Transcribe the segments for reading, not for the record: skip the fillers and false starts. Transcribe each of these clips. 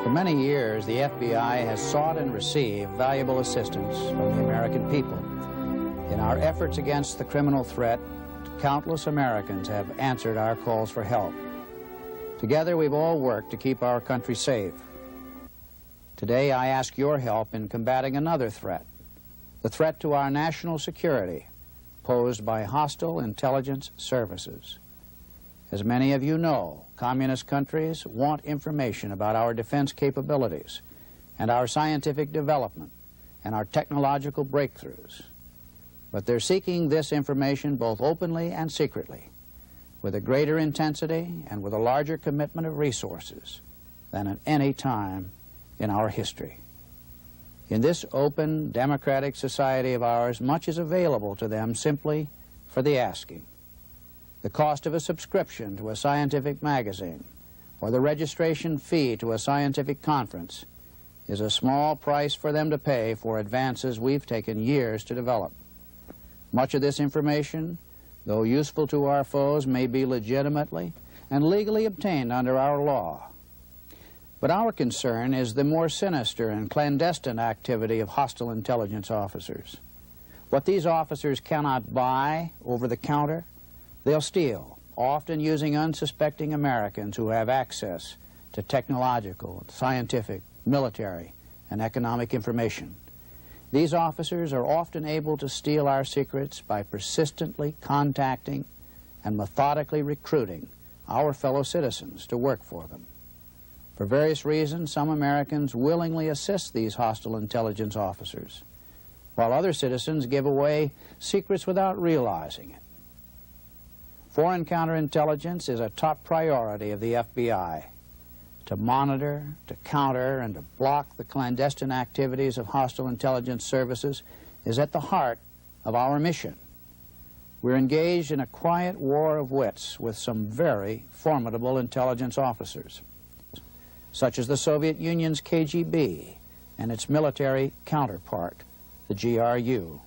For many years, the FBI has sought and received valuable assistance from the American people. In our efforts against the criminal threat, countless Americans have answered our calls for help. Together, we've all worked to keep our country safe. Today, I ask your help in combating another threat, the threat to our national security posed by hostile intelligence services. As many of you know, communist countries want information about our defense capabilities and our scientific development and our technological breakthroughs. But they're seeking this information both openly and secretly, with a greater intensity and with a larger commitment of resources than at any time in our history. In this open, democratic society of ours, much is available to them simply for the asking. The cost of a subscription to a scientific magazine or the registration fee to a scientific conference is a small price for them to pay for advances we've taken years to develop. Much of this information, though useful to our foes, may be legitimately and legally obtained under our law. But our concern is the more sinister and clandestine activity of hostile intelligence officers. What these officers cannot buy over the counter, they'll steal, often using unsuspecting Americans who have access to technological, scientific, military, and economic information. These officers are often able to steal our secrets by persistently contacting and methodically recruiting our fellow citizens to work for them. For various reasons, some Americans willingly assist these hostile intelligence officers, while other citizens give away secrets without realizing it. Foreign counterintelligence is a top priority of the FBI. To monitor, to counter, and to block the clandestine activities of hostile intelligence services is at the heart of our mission. We're engaged in a quiet war of wits with some very formidable intelligence officers, such as the Soviet Union's KGB and its military counterpart, the GRU.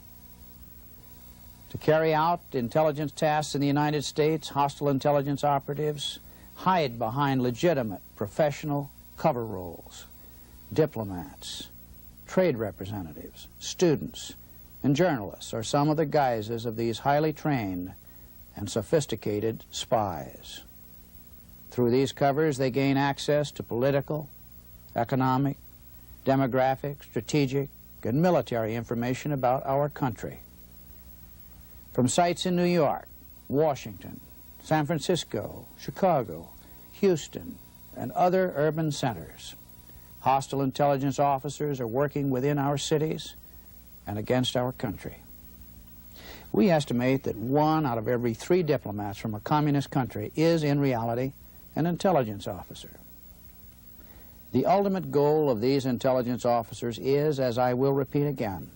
To carry out intelligence tasks in the United States, hostile intelligence operatives hide behind legitimate professional cover roles. Diplomats, trade representatives, students, and journalists are some of the guises of these highly trained and sophisticated spies. Through these covers, they gain access to political, economic, demographic, strategic, and military information about our country. From sites in New York, Washington, San Francisco, Chicago, Houston, and other urban centers, hostile intelligence officers are working within our cities and against our country. We estimate that 1 out of every 3 diplomats from a communist country is, in reality, an intelligence officer. The ultimate goal of these intelligence officers is, as I will repeat again,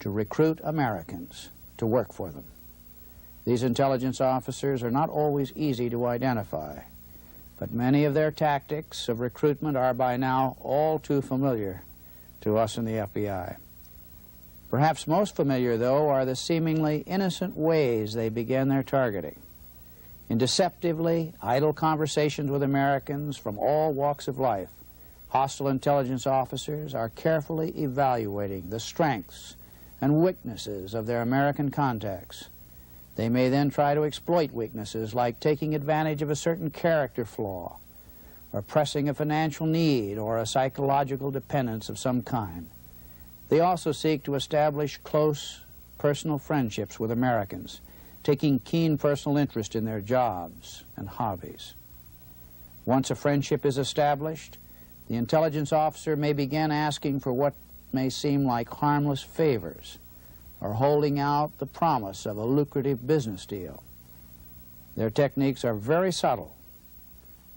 to recruit Americans to work for them. These intelligence officers are not always easy to identify, but many of their tactics of recruitment are by now all too familiar to us in the FBI. Perhaps most familiar, though, are the seemingly innocent ways they begin their targeting. In deceptively idle conversations with Americans from all walks of life, hostile intelligence officers are carefully evaluating the strengths and weaknesses of their American contacts. They may then try to exploit weaknesses like taking advantage of a certain character flaw, or pressing a financial need or a psychological dependence of some kind. They also seek to establish close personal friendships with Americans, taking keen personal interest in their jobs and hobbies. Once a friendship is established, the intelligence officer may begin asking for what may seem like harmless favors, or holding out the promise of a lucrative business deal. Their techniques are very subtle,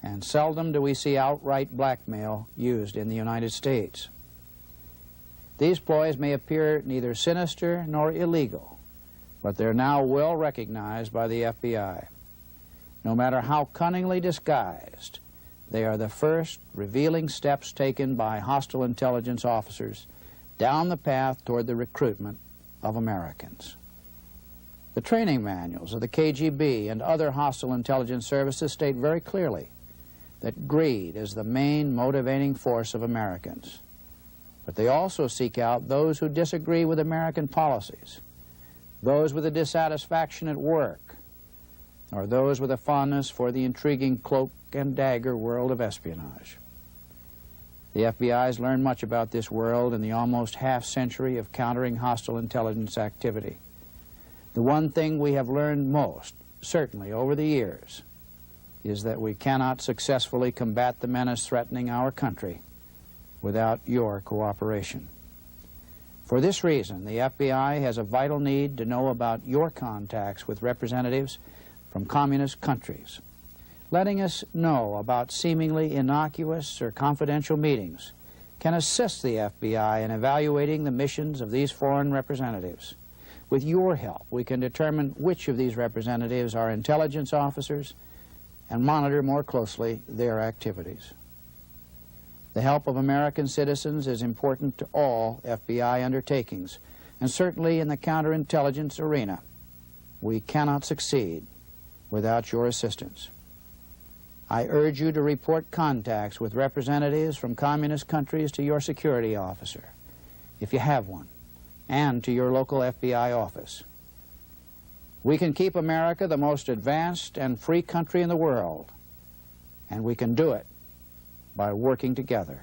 and seldom do we see outright blackmail used in the United States. These ploys may appear neither sinister nor illegal, but they're now well recognized by the FBI. No matter how cunningly disguised, they are the first revealing steps taken by hostile intelligence officers down the path toward the recruitment of Americans. The training manuals of the KGB and other hostile intelligence services state very clearly that greed is the main motivating force of Americans. But they also seek out those who disagree with American policies, those with a dissatisfaction at work, or those with a fondness for the intriguing cloak and dagger world of espionage. The FBI has learned much about this world in the almost half-century of countering hostile intelligence activity. The one thing we have learned most, certainly over the years, is that we cannot successfully combat the menace threatening our country without your cooperation. For this reason, the FBI has a vital need to know about your contacts with representatives from communist countries. Letting us know about seemingly innocuous or confidential meetings can assist the FBI in evaluating the missions of these foreign representatives. With your help, we can determine which of these representatives are intelligence officers and monitor more closely their activities. The help of American citizens is important to all FBI undertakings, and certainly in the counterintelligence arena. We cannot succeed without your assistance. I urge you to report contacts with representatives from communist countries to your security officer, if you have one, and to your local FBI office. We can keep America the most advanced and free country in the world, and we can do it by working together.